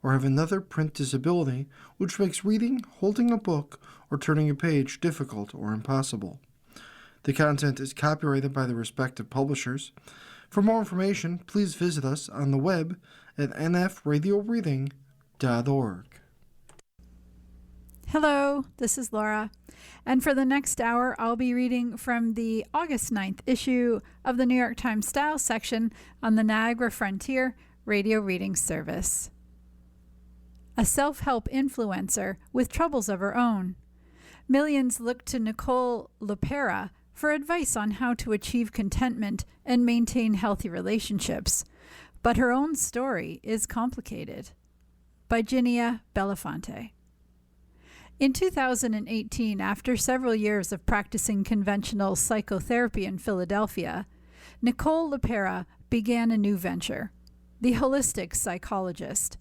or have another print disability which makes reading, holding a book, or turning a page difficult or impossible. The content is copyrighted by the respective publishers. For more information, please visit us on the web at nfradioreading.org. Hello, this is Laura, and for the next hour, I'll be reading from the August 9th issue of the New York Times Style section on the Niagara Frontier Radio Reading Service. A self-help influencer with troubles of her own. Millions look to Nicole LePera for advice on how to achieve contentment and maintain healthy relationships, but her own story is complicated. By Ginia Belafonte. In 2018, after several years of practicing conventional psychotherapy in Philadelphia, Nicole LePera began a new venture, The Holistic Psychologist,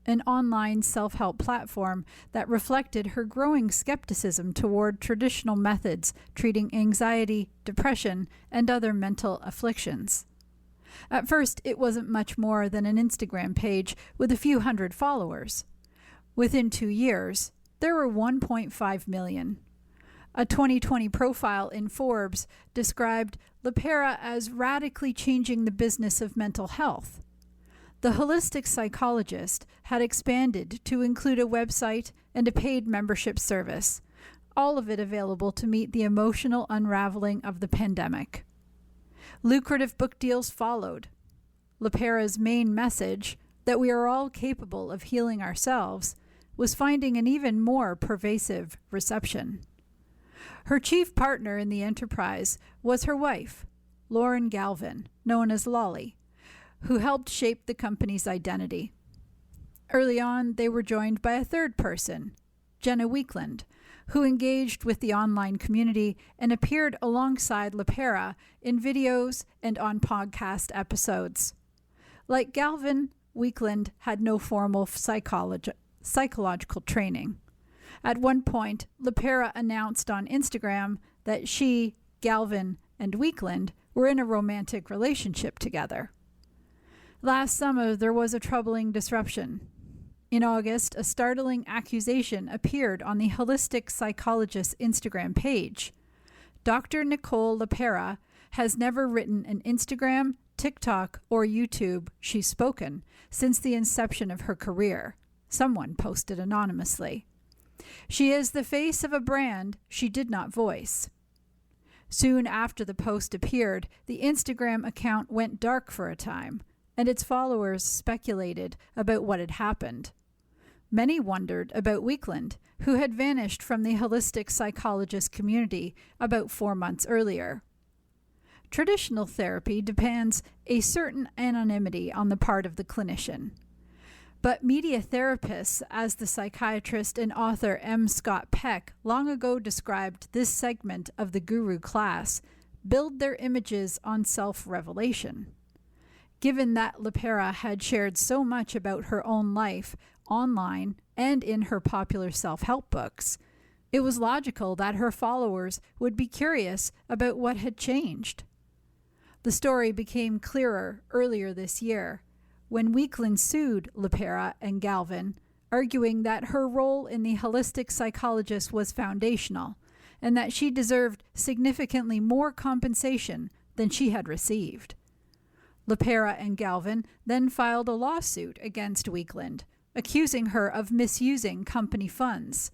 an online self-help platform that reflected her growing skepticism toward traditional methods treating anxiety, depression, and other mental afflictions. At first, it wasn't much more than an Instagram page with a few hundred followers. Within 2 years, there were 1.5 million. A 2020 profile in Forbes described LePera as radically changing the business of mental health. The Holistic Psychologist had expanded to include a website and a paid membership service, all of it available to meet the emotional unraveling of the pandemic. Lucrative book deals followed. LePera's main message, that we are all capable of healing ourselves, was finding an even more pervasive reception. Her chief partner in the enterprise was her wife, Lauren Galvin, known as Lolly, who helped shape the company's identity. Early on, they were joined by a third person, Jenna Weekland, who engaged with the online community and appeared alongside LePera in videos and on podcast episodes. Like Galvin, Weekland had no formal psychological training. At one point, LePera announced on Instagram that she, Galvin, and Weekland were in a romantic relationship together. Last summer, there was a troubling disruption. In August, a startling accusation appeared on the Holistic Psychologist's Instagram page. Dr. Nicole LePera has never written an Instagram, TikTok, or YouTube she's spoken since the inception of her career, someone posted anonymously. She is the face of a brand she did not voice. Soon after the post appeared, the Instagram account went dark for a time, and its followers speculated about what had happened. Many wondered about Weekland, who had vanished from the Holistic Psychologist community about 4 months earlier. Traditional therapy demands a certain anonymity on the part of the clinician. But media therapists, as the psychiatrist and author M. Scott Peck long ago described this segment of the guru class, build their images on self-revelation. Given that LePera had shared so much about her own life online and in her popular self-help books, it was logical that her followers would be curious about what had changed. The story became clearer earlier this year, when Weekland sued LePera and Galvin, arguing that her role in the Holistic Psychologist was foundational, and that she deserved significantly more compensation than she had received. LePera and Galvin then filed a lawsuit against Weekland, accusing her of misusing company funds.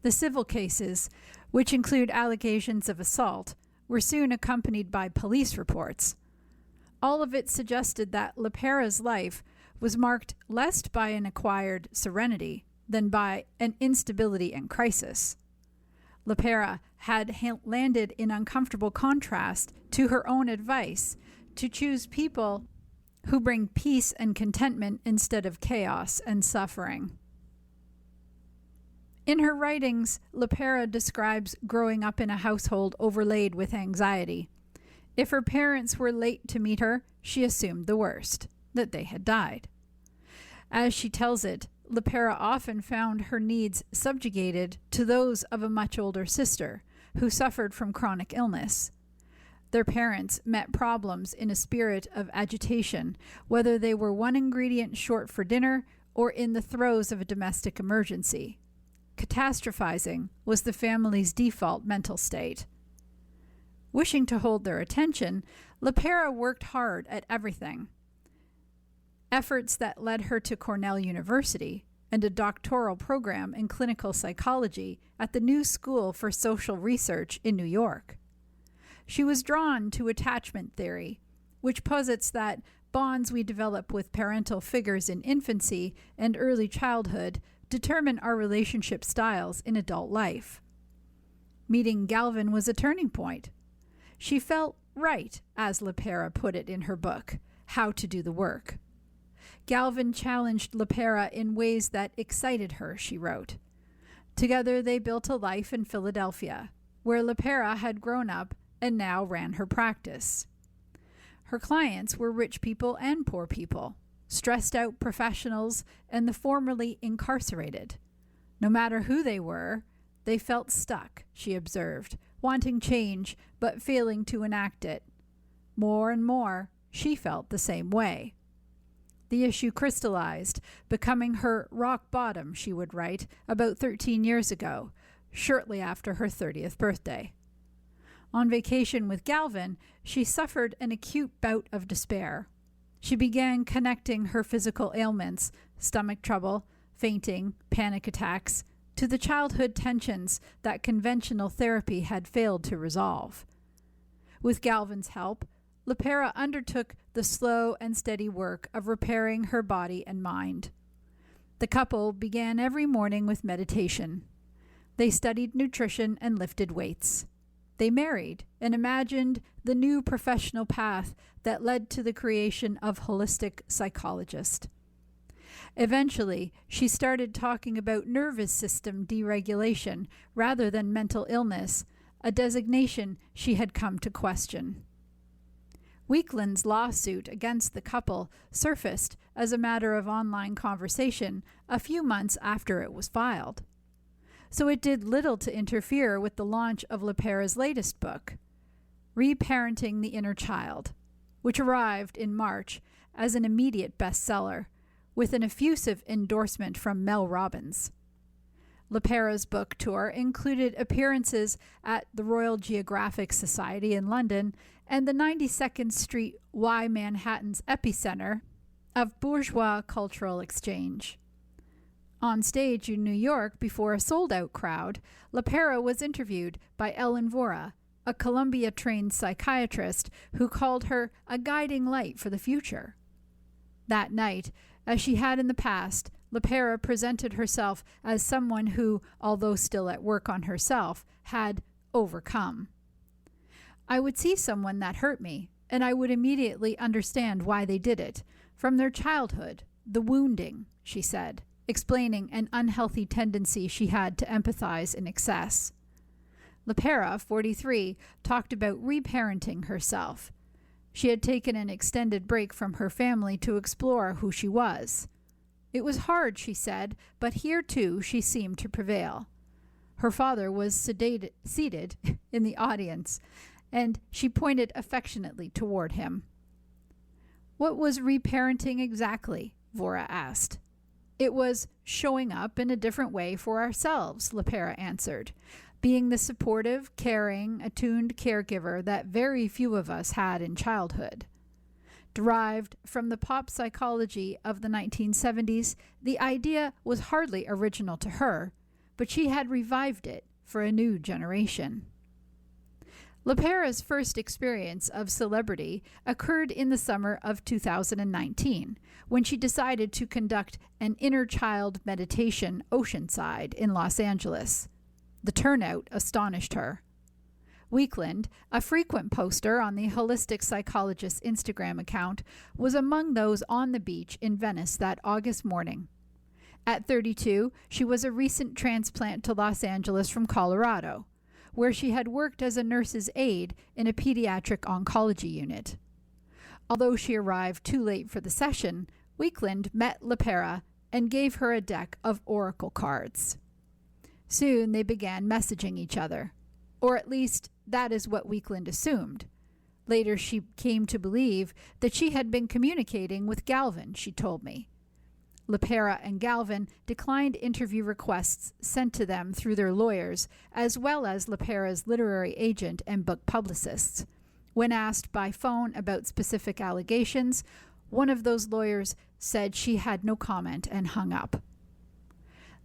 The civil cases, which include allegations of assault, were soon accompanied by police reports. All of it suggested that LePera's life was marked less by an acquired serenity than by an instability and crisis. LePera had landed in uncomfortable contrast to her own advice to choose people who bring peace and contentment instead of chaos and suffering. In her writings, LePera describes growing up in a household overlaid with anxiety. If her parents were late to meet her, she assumed the worst, that they had died. As she tells it, LePera often found her needs subjugated to those of a much older sister, who suffered from chronic illness. Their parents met problems in a spirit of agitation, whether they were one ingredient short for dinner or in the throes of a domestic emergency. Catastrophizing was the family's default mental state. Wishing to hold their attention, Lepera worked hard at everything. Efforts that led her to Cornell University and a doctoral program in clinical psychology at the New School for Social Research in New York. She was drawn to attachment theory, which posits that bonds we develop with parental figures in infancy and early childhood determine our relationship styles in adult life. Meeting Galvin was a turning point. She felt right, as Lepera put it in her book, How to Do the Work. Galvin challenged Lepera in ways that excited her, she wrote. Together they built a life in Philadelphia, where Lepera had grown up and now ran her practice. Her clients were rich people and poor people, stressed out professionals and the formerly incarcerated. No matter who they were, they felt stuck, she observed, wanting change but failing to enact it. More and more, she felt the same way. The issue crystallized, becoming her rock bottom, she would write, about 13 years ago, shortly after her 30th birthday. On vacation with Galvin, she suffered an acute bout of despair. She began connecting her physical ailments, stomach trouble, fainting, panic attacks, to the childhood tensions that conventional therapy had failed to resolve. With Galvin's help, Lepera undertook the slow and steady work of repairing her body and mind. The couple began every morning with meditation. They studied nutrition and lifted weights. They married and imagined the new professional path that led to the creation of holistic psychologist. Eventually, she started talking about nervous system deregulation rather than mental illness, a designation she had come to question. Weakland's lawsuit against the couple surfaced as a matter of online conversation a few months after it was filed. So it did little to interfere with the launch of Lepera's latest book, Reparenting the Inner Child, which arrived in March as an immediate bestseller, with an effusive endorsement from Mel Robbins. Lepera's book tour included appearances at the Royal Geographic Society in London and the 92nd Street Y Manhattan's epicenter of bourgeois cultural exchange. On stage in New York before a sold-out crowd, Lepera was interviewed by Ellen Vora, a Columbia-trained psychiatrist who called her a guiding light for the future. That night, as she had in the past, Lepera presented herself as someone who, although still at work on herself, had overcome. I would see someone that hurt me, and I would immediately understand why they did it, from their childhood, the wounding, she said, explaining an unhealthy tendency she had to empathize in excess. Lepera, 43, talked about reparenting herself. She had taken an extended break from her family to explore who she was. It was hard, she said, but here too she seemed to prevail. Her father was seated in the audience, and she pointed affectionately toward him. What was reparenting exactly? Vora asked. It was showing up in a different way for ourselves, Lepera answered, being the supportive, caring, attuned caregiver that very few of us had in childhood. Derived from the pop psychology of the 1970s, the idea was hardly original to her, but she had revived it for a new generation. Lepera's first experience of celebrity occurred in the summer of 2019, when she decided to conduct an inner child meditation oceanside in Los Angeles. The turnout astonished her. Weakland, a frequent poster on the Holistic Psychologist Instagram account, was among those on the beach in Venice that August morning. At 32, she was a recent transplant to Los Angeles from Colorado, where she had worked as a nurse's aide in a pediatric oncology unit. Although she arrived too late for the session, Weakland met Lepera and gave her a deck of oracle cards. Soon they began messaging each other, or at least that is what Weakland assumed. Later, she came to believe that she had been communicating with Galvin, she told me. LaPera and Galvin declined interview requests sent to them through their lawyers, as well as LaPera's literary agent and book publicists. When asked by phone about specific allegations, one of those lawyers said she had no comment and hung up.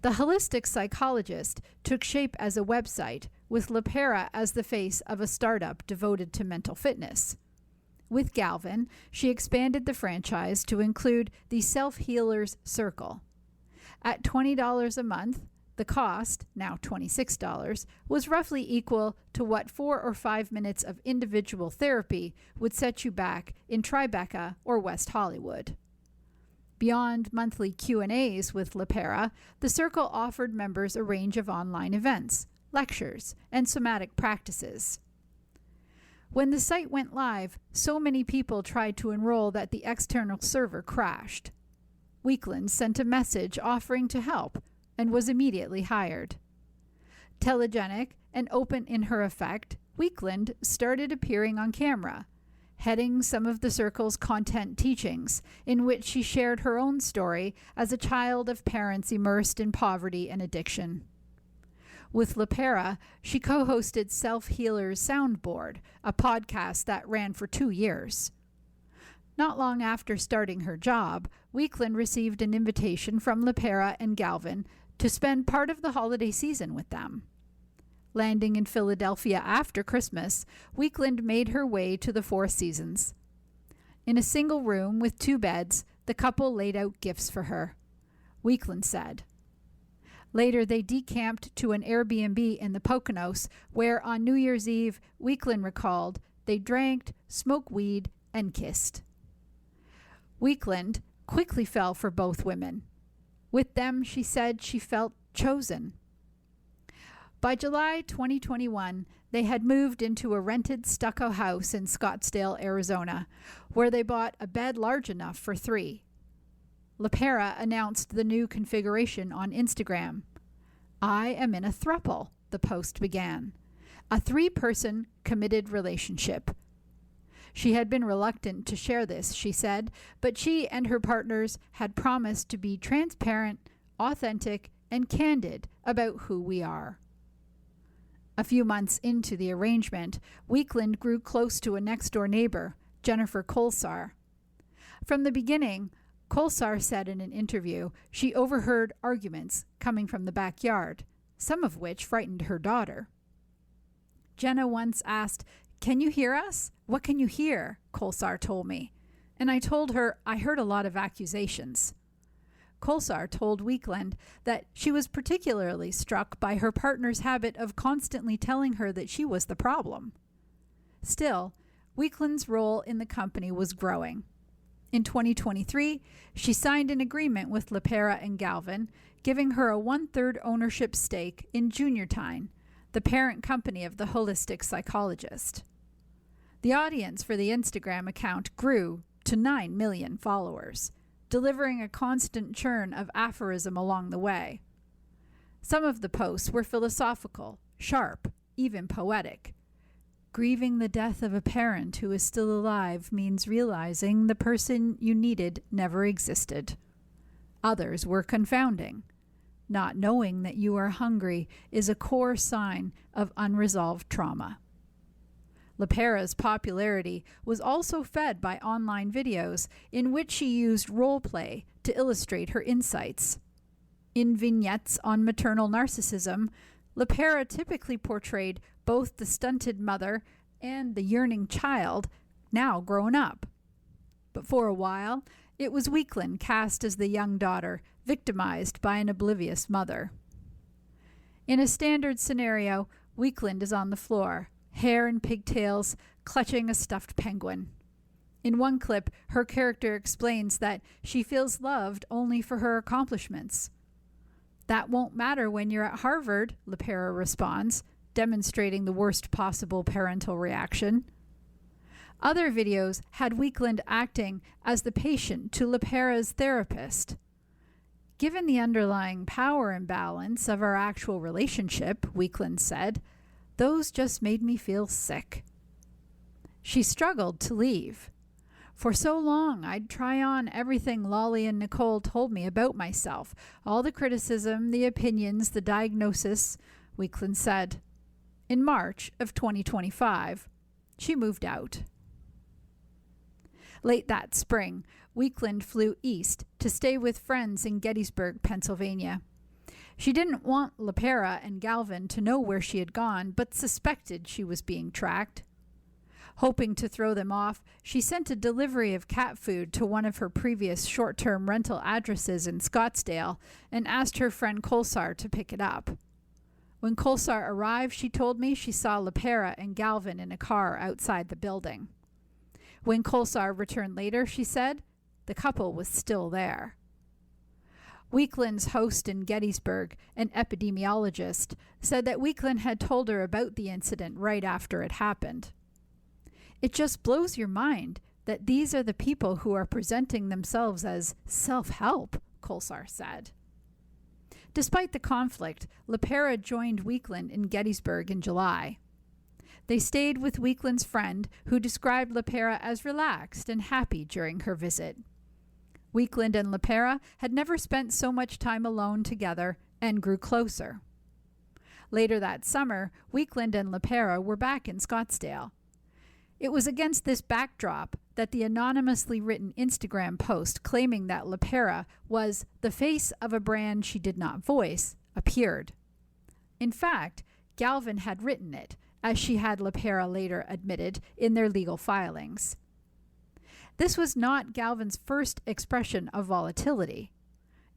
The Holistic Psychologist took shape as a website, with LaPera as the face of a startup devoted to mental fitness. With Galvin, she expanded the franchise to include the Self-Healers Circle. At $20 a month, the cost, now $26, was roughly equal to what 4 or 5 minutes of individual therapy would set you back in Tribeca or West Hollywood. Beyond monthly Q&As with LaPera, the Circle offered members a range of online events, lectures, and somatic practices. When the site went live, so many people tried to enroll that the external server crashed. Weekland sent a message offering to help and was immediately hired. Telegenic and open in her effect, Weekland started appearing on camera, heading some of the Circle's content teachings, in which she shared her own story as a child of parents immersed in poverty and addiction. With LaPera, she co-hosted Self-Healers Soundboard, a podcast that ran for 2 years. Not long after starting her job, Weekland received an invitation from LaPera and Galvin to spend part of the holiday season with them. Landing in Philadelphia after Christmas, Weekland made her way to the Four Seasons. In a single room with 2 beds, the couple laid out gifts for her. Weekland said. Later, they decamped to an Airbnb in the Poconos, where on New Year's Eve, Weekland recalled, they drank, smoked weed, and kissed. Weekland quickly fell for both women. With them, she said she felt chosen. By July 2021, they had moved into a rented stucco house in Scottsdale, Arizona, where they bought a bed large enough for 3. LaPera announced the new configuration on Instagram. "I am in a throuple," the post began. "A 3-person committed relationship." She had been reluctant to share this, she said, but she and her partners had promised to be transparent, authentic, and candid about who we are. A few months into the arrangement, Weekland grew close to a next-door neighbor, Jennifer Kolsar. From the beginning, Kolsar said in an interview she overheard arguments coming from the backyard, some of which frightened her daughter. Jenna once asked, "Can you hear us? What can you hear?" Kolsar told me. And I told her I heard a lot of accusations. Kolsar told Weekland that she was particularly struck by her partner's habit of constantly telling her that she was the problem. Still, Weekland's role in the company was growing. In 2023, she signed an agreement with LaPera and Galvin, giving her a 1/3 ownership stake in JuniorTine, the parent company of the Holistic Psychologist. The audience for the Instagram account grew to 9 million followers, delivering a constant churn of aphorism along the way. Some of the posts were philosophical, sharp, even poetic. Grieving the death of a parent who is still alive means realizing the person you needed never existed. Others were confounding. Not knowing that you are hungry is a core sign of unresolved trauma. LaPera's popularity was also fed by online videos in which she used role play to illustrate her insights. In vignettes on maternal narcissism, LaPera typically portrayed both the stunted mother and the yearning child, now grown up. But for a while, it was Weekland cast as the young daughter, victimized by an oblivious mother. In a standard scenario, Weekland is on the floor, hair and pigtails, clutching a stuffed penguin. In one clip, her character explains that she feels loved only for her accomplishments. "That won't matter when you're at Harvard," LaPera responds, demonstrating the worst possible parental reaction. Other videos had Weekland acting as the patient to LaPera's therapist. "Given the underlying power imbalance of our actual relationship," Weekland said, "those just made me feel sick." She struggled to leave. For so long, I'd try on everything Lolly and Nicole told me about myself, all the criticism, the opinions, the diagnosis, Weakland said. In March of 2025, she moved out. Late that spring, Weakland flew east to stay with friends in Gettysburg, Pennsylvania. She didn't want LaPera and Galvin to know where she had gone, but suspected she was being tracked. Hoping to throw them off, she sent a delivery of cat food to one of her previous short-term rental addresses in Scottsdale and asked her friend Kolsar to pick it up. When Kolsar arrived, she told me she saw LaPera and Galvin in a car outside the building. When Kolsar returned later, she said, the couple was still there. Weakland's host in Gettysburg, an epidemiologist, said that Weakland had told her about the incident right after it happened. It just blows your mind that these are the people who are presenting themselves as self-help, Kolsar said. Despite the conflict, LaPera joined Weakland in Gettysburg in July. They stayed with Weakland's friend, who described LaPera as relaxed and happy during her visit. Weakland and LaPera had never spent so much time alone together and grew closer. Later that summer, Weakland and LaPera were back in Scottsdale. It was against this backdrop that the anonymously written Instagram post claiming that LaPera was the face of a brand she did not voice appeared. In fact, Galvin had written it, as she had LaPera later admitted in their legal filings. This was not Galvin's first expression of volatility.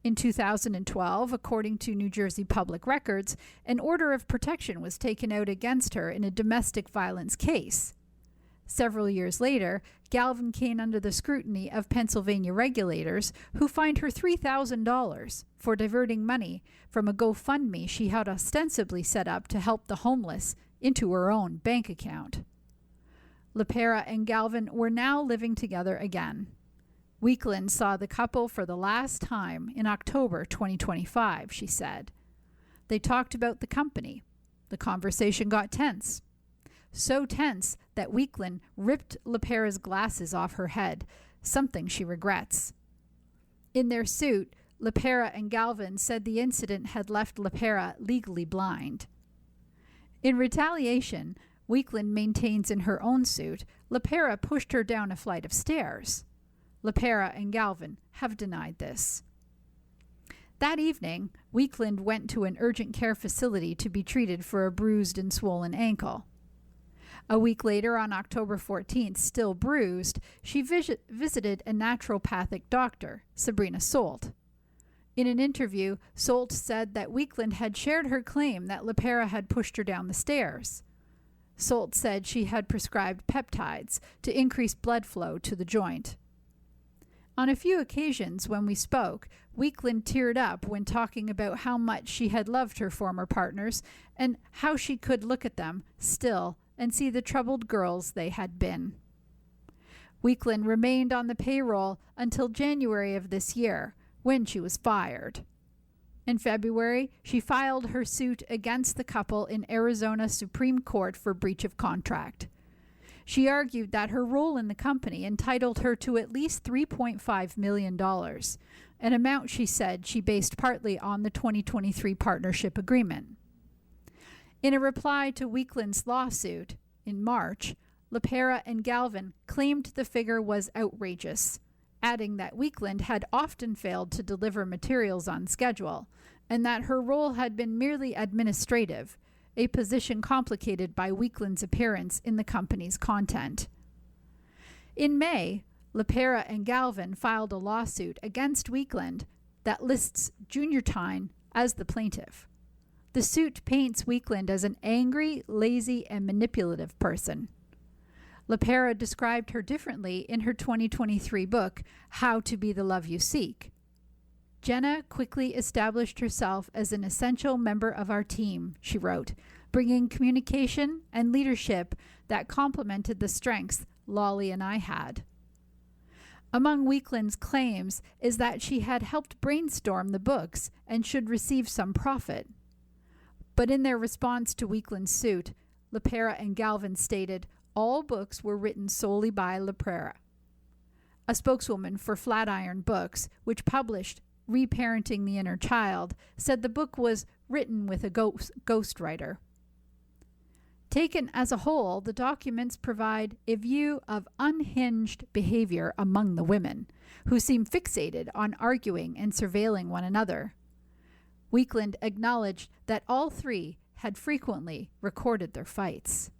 In 2012, according to New Jersey Public Records, an order of protection was taken out against her in a domestic violence case. Several years later, Galvin came under the scrutiny of Pennsylvania regulators who fined her $3,000 for diverting money from a GoFundMe she had ostensibly set up to help the homeless into her own bank account. LaPera and Galvin were now living together again. Weakland saw the couple for the last time in October 2025, she said. They talked about the company. The conversation got tense. So tense that Weakland ripped LaPera's glasses off her head, something she regrets. In their suit, LaPera and Galvin said the incident had left LaPera legally blind. In retaliation, Weakland maintains in her own suit, LaPera pushed her down a flight of stairs. LaPera and Galvin have denied this. That evening, Weakland went to an urgent care facility to be treated for a bruised and swollen ankle. A week later, on October 14th, still bruised, she visited a naturopathic doctor, Sabrina Solt. In an interview, Solt said that Weakland had shared her claim that LaPera had pushed her down the stairs. Solt said she had prescribed peptides to increase blood flow to the joint. On a few occasions when we spoke, Weakland teared up when talking about how much she had loved her former partners and how she could look at them still and see the troubled girls they had been. Weakland remained on the payroll until January of this year, when she was fired. In February, she filed her suit against the couple in Arizona Supreme Court for breach of contract. She argued that her role in the company entitled her to at least $3.5 million, an amount she said she based partly on the 2023 partnership agreement. In a reply to Weakland's lawsuit in March, LaPera and Galvin claimed the figure was outrageous, adding that Weakland had often failed to deliver materials on schedule and that her role had been merely administrative, a position complicated by Weakland's appearance in the company's content. In May, LaPera and Galvin filed a lawsuit against Weakland that lists Junior Tyne as the plaintiff. The suit paints Weakland as an angry, lazy, and manipulative person. LaPera described her differently in her 2023 book, How to Be the Love You Seek. Jenna quickly established herself as an essential member of our team, she wrote, bringing communication and leadership that complemented the strengths Lolly and I had. Among Weakland's claims is that she had helped brainstorm the books and should receive some profit. But in their response to Weakland's suit, LaPera and Galvin stated, all books were written solely by LaPrera. A spokeswoman for Flatiron Books, which published Reparenting the Inner Child, said the book was written with a ghostwriter. Taken as a whole, the documents provide a view of unhinged behavior among the women, who seem fixated on arguing and surveilling one another. Weakland acknowledged that all three had frequently recorded their fights.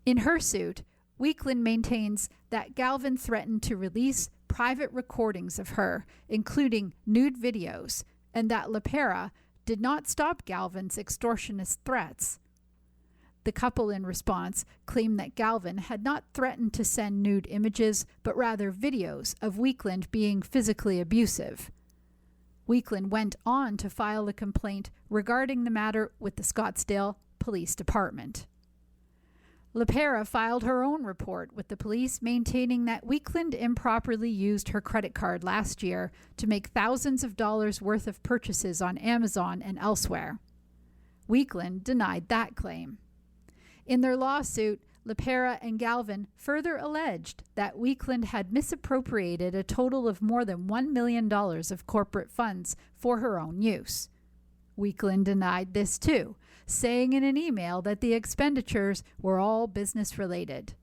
In her suit, Weakland maintains that Galvin threatened to release private recordings of her, including nude videos, and that LaPrera did not stop Galvin's extortionist threats. The couple, in response, claimed that Galvin had not threatened to send nude images, but rather videos of Weakland being physically abusive. Weakland went on to file a complaint regarding the matter with the Scottsdale Police Department. LaPrera filed her own report with the police, maintaining that Weakland improperly used her credit card last year to make thousands of dollars worth of purchases on Amazon and elsewhere. Weakland denied that claim. In their lawsuit, LaPrera and Galvin further alleged that Weakland had misappropriated a total of more than $1 million of corporate funds for her own use. Weakland denied this too, saying in an email that the expenditures were all business-related.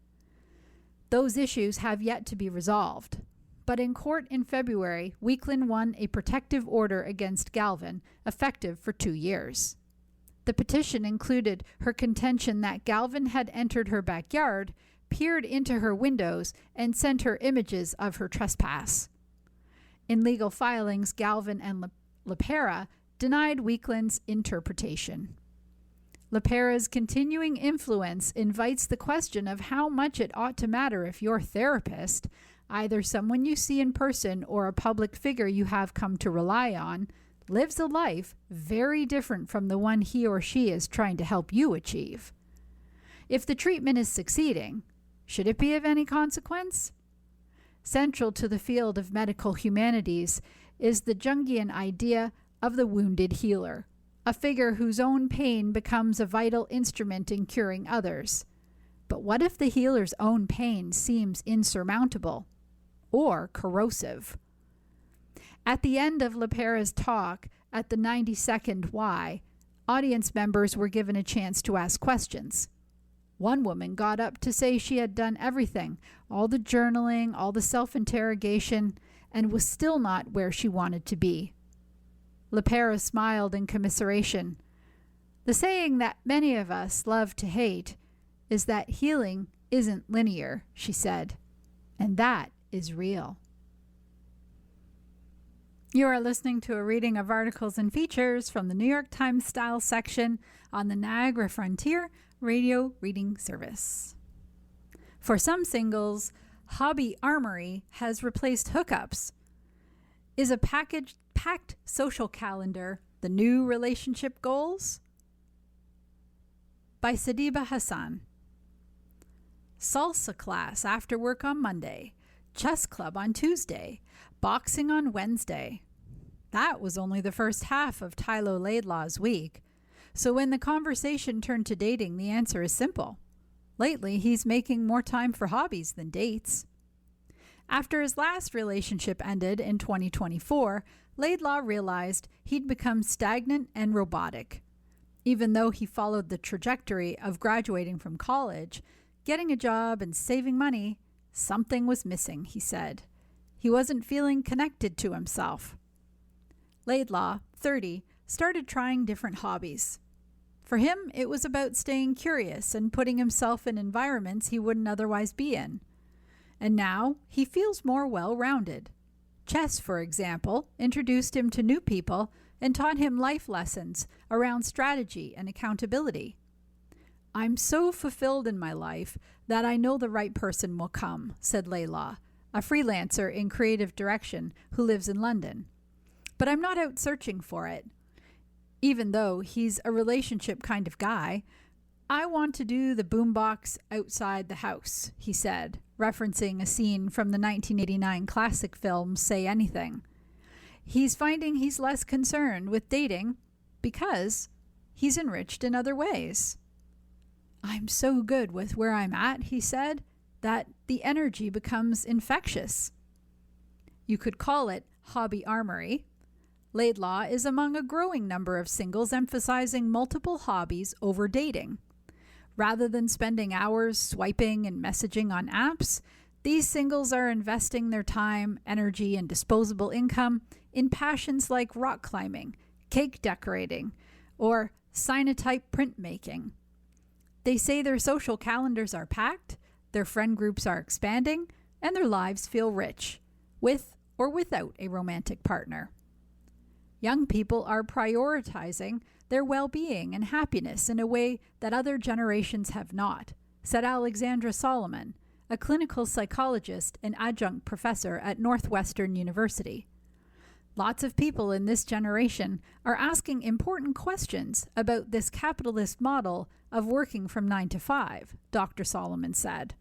Those issues have yet to be resolved. But in court in February, Weakland won a protective order against Galvin, effective for 2 years. The petition included her contention that Galvin had entered her backyard, peered into her windows, and sent her images of her trespass. In legal filings, Galvin and LaPrera denied Weakland's interpretation. LaPrera's continuing influence invites the question of how much it ought to matter if your therapist, either someone you see in person or a public figure you have come to rely on, lives a life very different from the one he or she is trying to help you achieve. If the treatment is succeeding, should it be of any consequence? Central to the field of medical humanities is the Jungian idea of the wounded healer, a figure whose own pain becomes a vital instrument in curing others. But what if the healer's own pain seems insurmountable or corrosive? At the end of LaPrera's talk at the 92nd Y, audience members were given a chance to ask questions. One woman got up to say she had done everything, all the journaling, all the self-interrogation, and was still not where she wanted to be. LaPrera smiled in commiseration. The saying that many of us love to hate is that healing isn't linear, she said, and that is real. You are listening to a reading of articles and features from the New York Times Style section on the Niagara Frontier Radio Reading Service. For some singles, Hobby Armory has replaced hookups. Is a packed social calendar the new relationship goals? By Sadiba Hassan. Salsa class after work on Monday. Chess club on Tuesday. Boxing on Wednesday. That was only the first half of Tylo Laidlaw's week. So when the conversation turned to dating, the answer is simple. Lately, he's making more time for hobbies than dates. After his last relationship ended in 2024, Laidlaw realized he'd become stagnant and robotic. Even though he followed the trajectory of graduating from college, getting a job and saving money, something was missing, he said. He wasn't feeling connected to himself. Laidlaw, 30, started trying different hobbies. For him, it was about staying curious and putting himself in environments he wouldn't otherwise be in. And now he feels more well-rounded. Chess, for example, introduced him to new people and taught him life lessons around strategy and accountability. I'm so fulfilled in my life that I know the right person will come, said Laidlaw, a freelancer in creative direction who lives in London. But I'm not out searching for it. Even though he's a relationship kind of guy, I want to do the boombox outside the house, he said, referencing a scene from the 1989 classic film Say Anything. He's finding he's less concerned with dating because he's enriched in other ways. I'm so good with where I'm at, he said, that the energy becomes infectious. You could call it hobby armory. Laidlaw is among a growing number of singles emphasizing multiple hobbies over dating. Rather than spending hours swiping and messaging on apps, these singles are investing their time, energy, and disposable income in passions like rock climbing, cake decorating, or cyanotype printmaking. They say their social calendars are packed, their friend groups are expanding, and their lives feel rich, with or without a romantic partner. Young people are prioritizing their well-being and happiness in a way that other generations have not, said Alexandra Solomon, a clinical psychologist and adjunct professor at Northwestern University. Lots of people in this generation are asking important questions about this capitalist model of working from 9 to 5, Dr. Solomon said.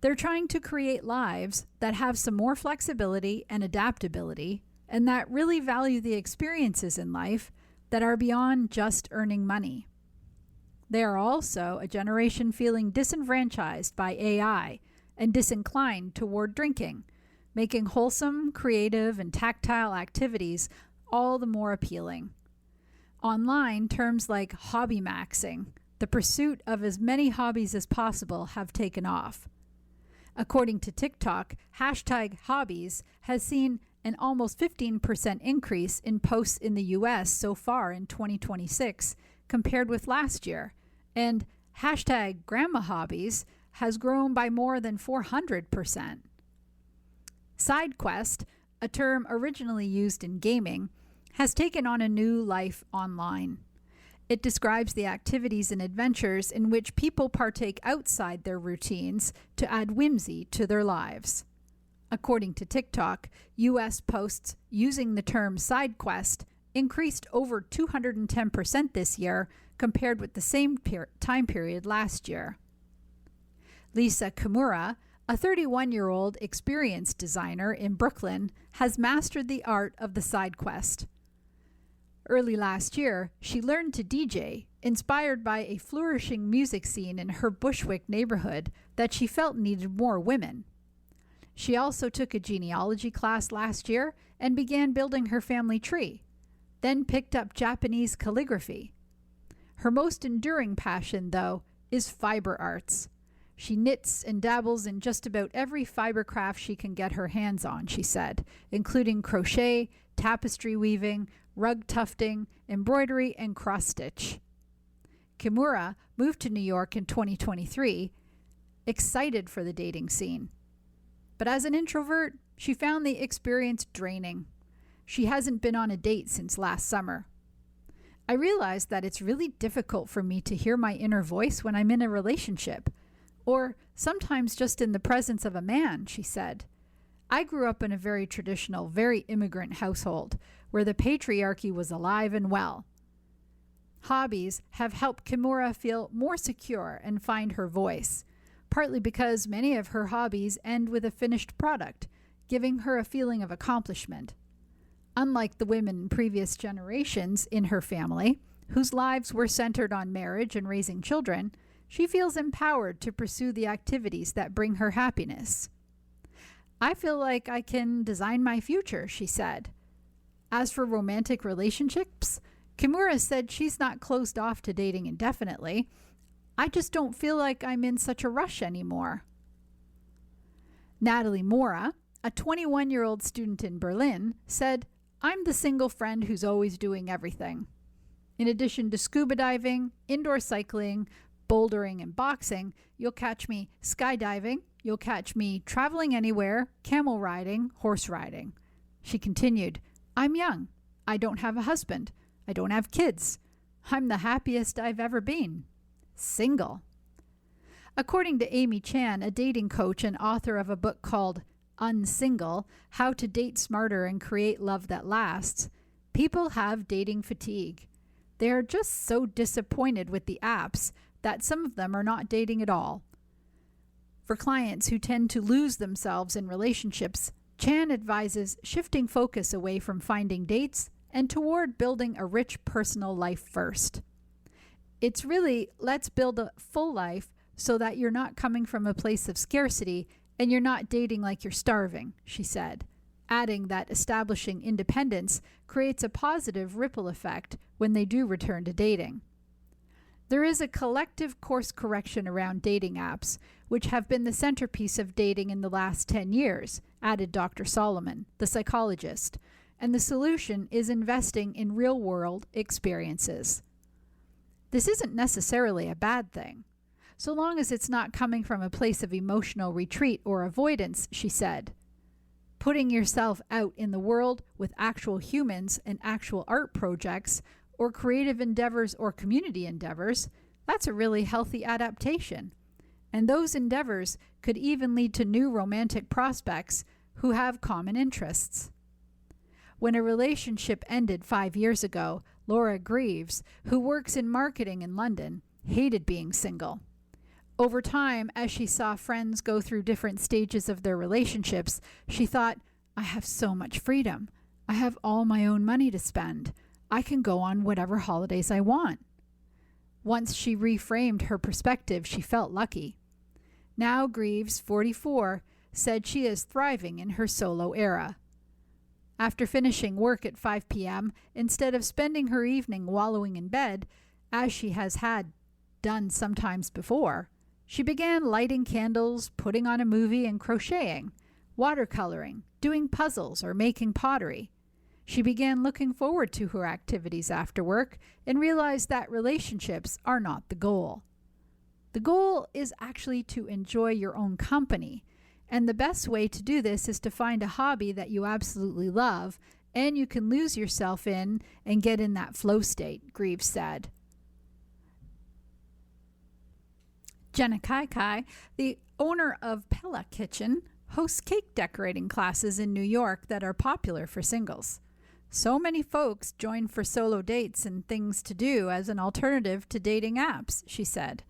They're trying to create lives that have some more flexibility and adaptability, and that really value the experiences in life that are beyond just earning money. They are also a generation feeling disenfranchised by AI and disinclined toward drinking, making wholesome, creative, and tactile activities all the more appealing. Online, terms like hobby maxing, the pursuit of as many hobbies as possible, have taken off. According to TikTok, #hobbies has seen an almost 15% increase in posts in the US so far in 2026 compared with last year, and #grandmahobbies has grown by more than 400%. SideQuest, a term originally used in gaming, has taken on a new life online. It describes the activities and adventures in which people partake outside their routines to add whimsy to their lives. According to TikTok, US posts using the term SideQuest increased over 210% this year compared with the same time period last year. Lisa Kimura, a 31-year-old experienced designer in Brooklyn, has mastered the art of the SideQuest. Early last year, she learned to DJ, inspired by a flourishing music scene in her Bushwick neighborhood that she felt needed more women. She also took a genealogy class last year and began building her family tree, then picked up Japanese calligraphy. Her most enduring passion, though, is fiber arts. She knits and dabbles in just about every fiber craft she can get her hands on, she said, including crochet, tapestry weaving, rug tufting, embroidery, and cross-stitch. Kimura moved to New York in 2023, excited for the dating scene. But as an introvert, she found the experience draining. She hasn't been on a date since last summer. I realized that it's really difficult for me to hear my inner voice when I'm in a relationship, or sometimes just in the presence of a man, she said. I grew up in a very traditional, very immigrant household where the patriarchy was alive and well. Hobbies have helped Kimura feel more secure and find her voice, partly because many of her hobbies end with a finished product, giving her a feeling of accomplishment. Unlike the women in previous generations in her family, whose lives were centered on marriage and raising children, she feels empowered to pursue the activities that bring her happiness. I feel like I can design my future, she said. As for romantic relationships, Kimura said she's not closed off to dating indefinitely. I just don't feel like I'm in such a rush anymore. Natalie Mora, a 21-year-old student in Berlin, said, I'm the single friend who's always doing everything. In addition to scuba diving, indoor cycling, bouldering, and boxing, you'll catch me skydiving, you'll catch me traveling anywhere, camel riding, horse riding. She continued, I'm young. I don't have a husband. I don't have kids. I'm the happiest I've ever been. Single. According to Amy Chan, a dating coach and author of a book called Unsingle, How to Date Smarter and Create Love That Lasts, people have dating fatigue. They are just so disappointed with the apps that some of them are not dating at all. For clients who tend to lose themselves in relationships, Chan advises shifting focus away from finding dates and toward building a rich personal life first. It's really, let's build a full life so that you're not coming from a place of scarcity and you're not dating like you're starving, she said, adding that establishing independence creates a positive ripple effect when they do return to dating. There is a collective course correction around dating apps, which have been the centerpiece of dating in the last 10 years, added Dr. Solomon, the psychologist, and the solution is investing in real-world experiences. This isn't necessarily a bad thing, so long as it's not coming from a place of emotional retreat or avoidance, she said. Putting yourself out in the world with actual humans and actual art projects or creative endeavors or community endeavors, that's a really healthy adaptation. And those endeavors could even lead to new romantic prospects who have common interests. When a relationship ended 5 years ago, Laura Greaves, who works in marketing in London, hated being single. Over time, as she saw friends go through different stages of their relationships, she thought, I have so much freedom. I have all my own money to spend. I can go on whatever holidays I want. Once she reframed her perspective, she felt lucky. Now Greaves, 44, said she is thriving in her solo era. After finishing work at 5 p.m., instead of spending her evening wallowing in bed, as she has had done sometimes before, she began lighting candles, putting on a movie, and crocheting, watercoloring, doing puzzles, or making pottery. She began looking forward to her activities after work and realized that relationships are not the goal. The goal is actually to enjoy your own company, and the best way to do this is to find a hobby that you absolutely love and you can lose yourself in and get in that flow state, Greaves said. Jenna Kai, the owner of Pella Kitchen, hosts cake decorating classes in New York that are popular for singles. So many folks join for solo dates and things to do as an alternative to dating apps, she said.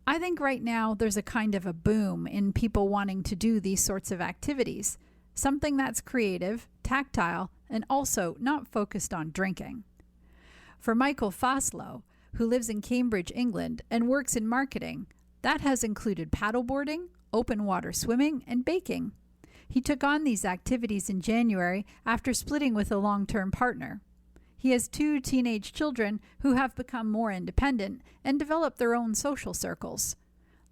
I think right now there's a kind of a boom in people wanting to do these sorts of activities, something that's creative, tactile, and also not focused on drinking. For Michael Foslow, who lives in Cambridge, England, and works in marketing, that has included paddleboarding, open water swimming, and baking. He took on these activities in January after splitting with a long-term partner. He has 2 teenage children who have become more independent and developed their own social circles.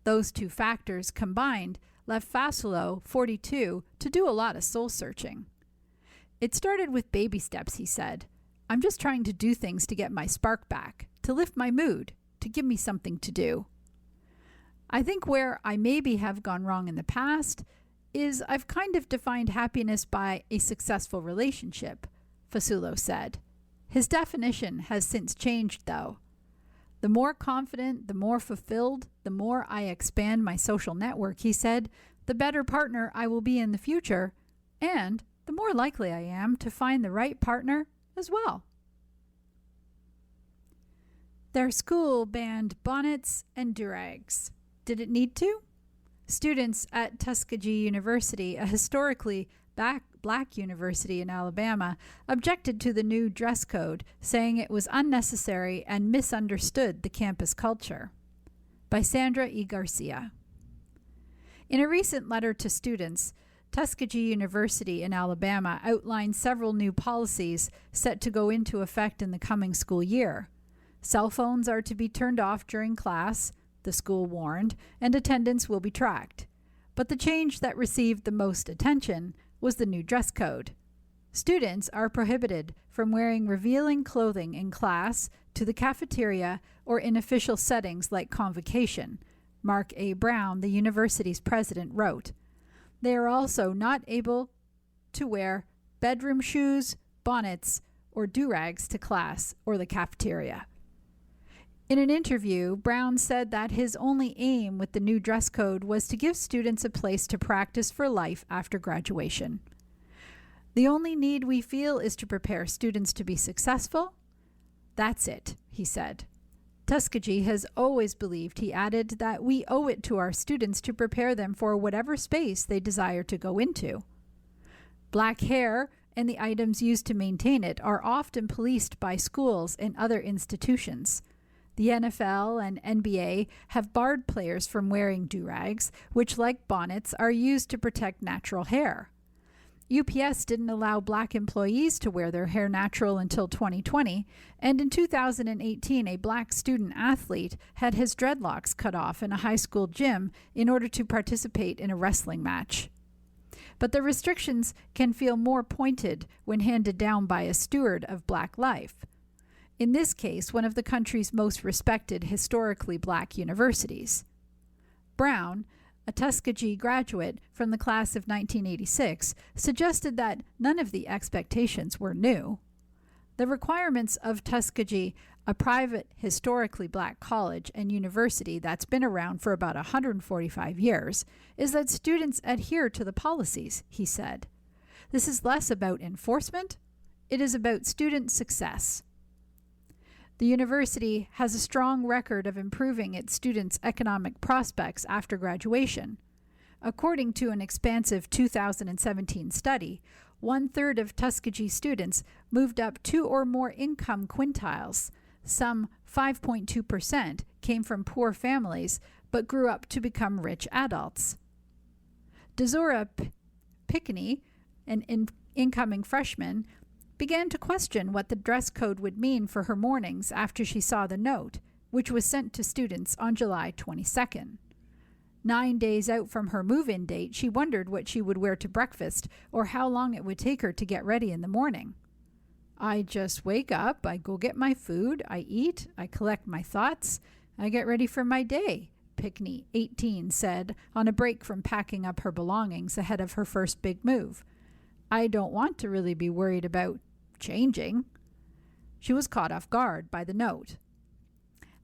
Those 2 factors combined left Foslow, 42, to do a lot of soul-searching. It started with baby steps, he said. I'm just trying to do things to get my spark back, to lift my mood, to give me something to do. I think where I maybe have gone wrong in the past is I've kind of defined happiness by a successful relationship, Foslow said. His definition has since changed, though. The more confident, the more fulfilled, the more I expand my social network, he said, the better partner I will be in the future, and the more likely I am to find the right partner as well. Their school banned bonnets and durags. Did it need to? Students at Tuskegee University, a historically black university in Alabama, objected to the new dress code, saying it was unnecessary and misunderstood the campus culture. By Sandra E. Garcia. In a recent letter to students, Tuskegee University in Alabama outlined several new policies set to go into effect in the coming school year. Cell phones are to be turned off during class, the school warned, and attendance will be tracked. But the change that received the most attention was the new dress code. Students are prohibited from wearing revealing clothing in class, to the cafeteria, or in official settings like convocation, Mark A. Brown, the university's president, wrote. They are also not able to wear bedroom shoes, bonnets, or durags to class or the cafeteria. In an interview, Brown said that his only aim with the new dress code was to give students a place to practice for life after graduation. The only need we feel is to prepare students to be successful. That's it, he said. Tuskegee has always believed, he added, that we owe it to our students to prepare them for whatever space they desire to go into. Black hair and the items used to maintain it are often policed by schools and other institutions. The NFL and NBA have barred players from wearing do-rags, which, like bonnets, are used to protect natural hair. UPS didn't allow black employees to wear their hair natural until 2020, and in 2018, a black student athlete had his dreadlocks cut off in a high school gym in order to participate in a wrestling match. But the restrictions can feel more pointed when handed down by a steward of black life. In this case, one of the country's most respected historically black universities. Brown, a Tuskegee graduate from the class of 1986, suggested that none of the expectations were new. The requirements of Tuskegee, a private historically black college and university that's been around for about 145 years, is that students adhere to the policies, he said. This is less about enforcement. It is about student success. The university has a strong record of improving its students' economic prospects after graduation. According to an expansive 2017 study, 1/3 of Tuskegee students moved up 2 or more income quintiles. Some 5.2% came from poor families, but grew up to become rich adults. Dezora Pickney, an incoming freshman, began to question what the dress code would mean for her mornings after she saw the note, which was sent to students on July 22nd. 9 days out from her move-in date, she wondered what she would wear to breakfast or how long it would take her to get ready in the morning. I just wake up, I go get my food, I eat, I collect my thoughts, I get ready for my day, Pickney, 18, said on a break from packing up her belongings ahead of her first big move. I don't want to really be worried about changing. She was caught off guard by the note.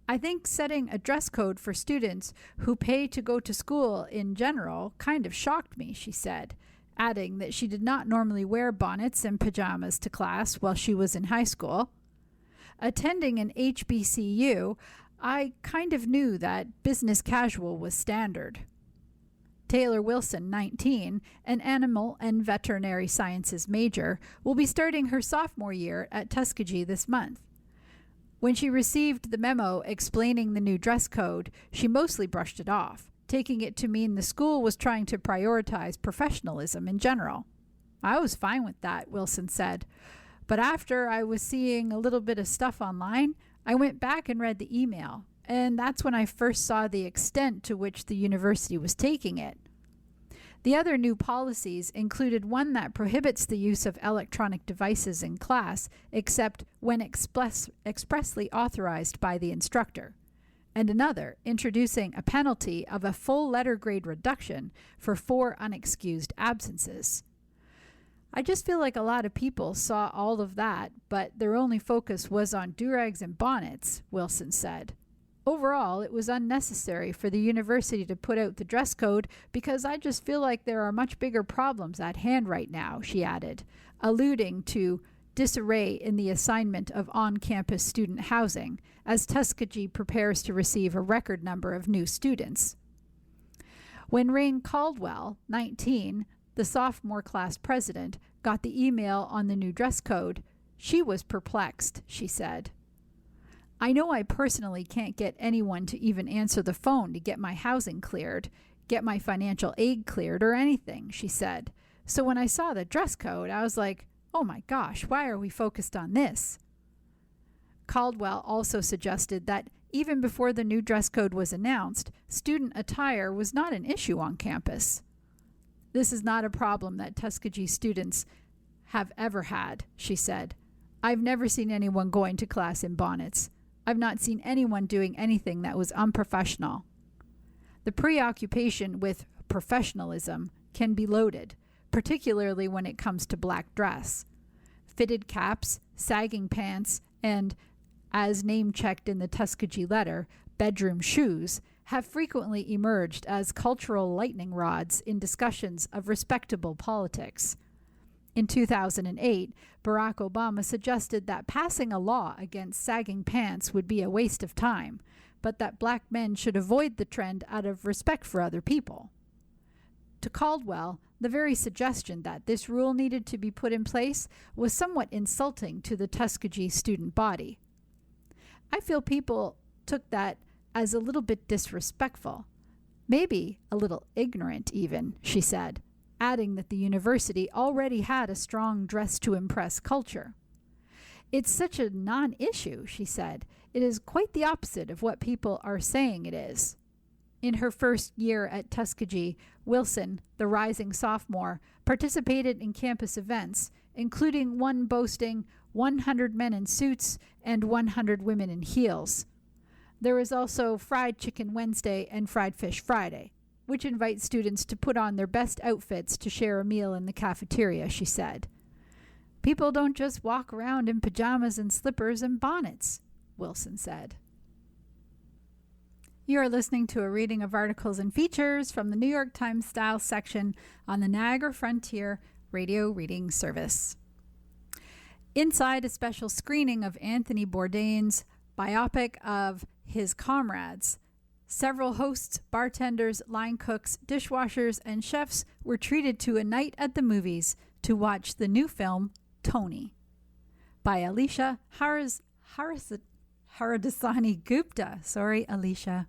I think setting a dress code for students who pay to go to school in general kind of shocked me, she said, adding that she did not normally wear bonnets and pajamas to class while she was in high school. Attending an HBCU, I kind of knew that business casual was standard. Taylor Wilson, 19, an animal and veterinary sciences major, will be starting her sophomore year at Tuskegee this month. When she received the memo explaining the new dress code, she mostly brushed it off, taking it to mean the school was trying to prioritize professionalism in general. I was fine with that, Wilson said. But after I was seeing a little bit of stuff online, I went back and read the email, and that's when I first saw the extent to which the university was taking it. The other new policies included one that prohibits the use of electronic devices in class except when expressly authorized by the instructor, and another introducing a penalty of a full letter grade reduction for 4 unexcused absences. I just feel like a lot of people saw all of that, but their only focus was on do-rags and bonnets, Wilson said. Overall, it was unnecessary for the university to put out the dress code because I just feel like there are much bigger problems at hand right now, she added, alluding to disarray in the assignment of on-campus student housing as Tuskegee prepares to receive a record number of new students. When Rain Caldwell, 19, the sophomore class president, got the email on the new dress code, she was perplexed, she said. I know I personally can't get anyone to even answer the phone to get my housing cleared, get my financial aid cleared, or anything, she said. So when I saw the dress code, I was like, oh my gosh, why are we focused on this? Caldwell also suggested that even before the new dress code was announced, student attire was not an issue on campus. This is not a problem that Tuskegee students have ever had, she said. I've never seen anyone going to class in bonnets. I've not seen anyone doing anything that was unprofessional. The preoccupation with professionalism can be loaded, particularly when it comes to black dress. Fitted caps, sagging pants, and, as name-checked in the Tuskegee letter, bedroom shoes have frequently emerged as cultural lightning rods in discussions of respectable politics. In 2008, Barack Obama suggested that passing a law against sagging pants would be a waste of time, but that black men should avoid the trend out of respect for other people. To Caldwell, the very suggestion that this rule needed to be put in place was somewhat insulting to the Tuskegee student body. I feel people took that as a little bit disrespectful, maybe a little ignorant even, she said, adding that the university already had a strong dress-to-impress culture. It's such a non-issue, she said. It is quite the opposite of what people are saying it is. In her first year at Tuskegee, Wilson, the rising sophomore, participated in campus events, including one boasting 100 men in suits and 100 women in heels. There is also Fried Chicken Wednesday and Fried Fish Friday, which invite students to put on their best outfits to share a meal in the cafeteria, she said. People don't just walk around in pajamas and slippers and bonnets, Wilson said. You are listening to a reading of articles and features from the New York Times Style section on the Niagara Frontier Radio Reading Service. Inside a special screening of Anthony Bourdain's biopic of His Comrades, several hosts, bartenders, line cooks, dishwashers, and chefs were treated to a night at the movies to watch the new film Tony by Alicia Haradasani Gupta. Sorry, Alicia.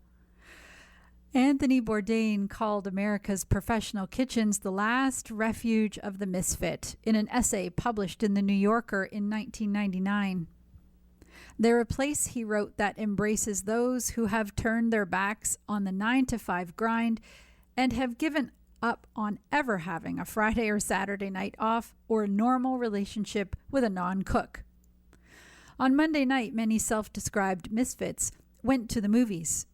Anthony Bourdain called America's professional kitchens the last refuge of the misfit in an essay published in The New Yorker in 1999. They're a place, he wrote, that embraces those who have turned their backs on the 9-to-5 grind and have given up on ever having a Friday or Saturday night off or a normal relationship with a non-cook. On Monday night, many self-described misfits went to the movies.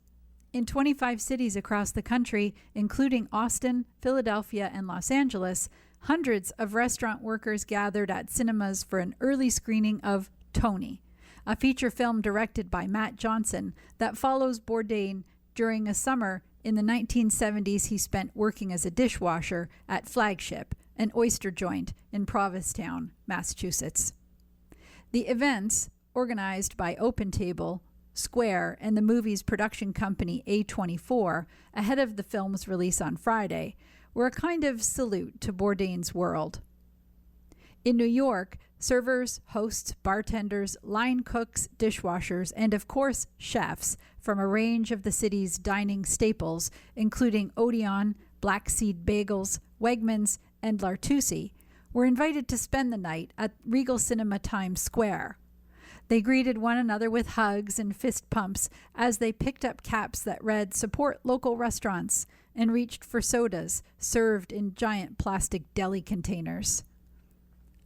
In 25 cities across the country, including Austin, Philadelphia, and Los Angeles, hundreds of restaurant workers gathered at cinemas for an early screening of Tony, a feature film directed by Matt Johnson that follows Bourdain during a summer in the 1970s he spent working as a dishwasher at Flagship, an oyster joint in Provincetown, Massachusetts. The events, organized by OpenTable, Square, and the movie's production company A24, ahead of the film's release on Friday, were a kind of salute to Bourdain's world. In New York, servers, hosts, bartenders, line cooks, dishwashers, and of course chefs from a range of the city's dining staples, including Odeon, Black Seed Bagels, Wegmans, and L'Artusi, were invited to spend the night at Regal Cinema Times Square. They greeted one another with hugs and fist pumps as they picked up caps that read "Support local restaurants" and reached for sodas served in giant plastic deli containers.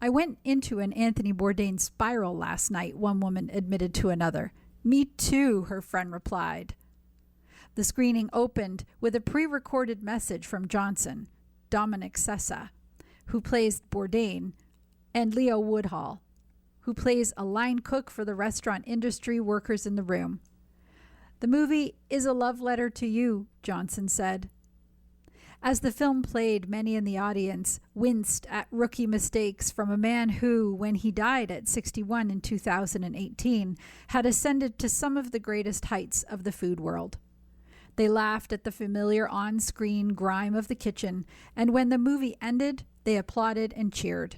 I went into an Anthony Bourdain spiral last night, one woman admitted to another. Me too, her friend replied. The screening opened with a pre-recorded message from Johnson, Dominic Sessa, who plays Bourdain, and Leo Woodhall, who plays a line cook for the restaurant industry workers in the room. The movie is a love letter to you, Johnson said. As the film played, many in the audience winced at rookie mistakes from a man who, when he died at 61 in 2018, had ascended to some of the greatest heights of the food world. They laughed at the familiar on-screen grime of the kitchen, and when the movie ended, they applauded and cheered.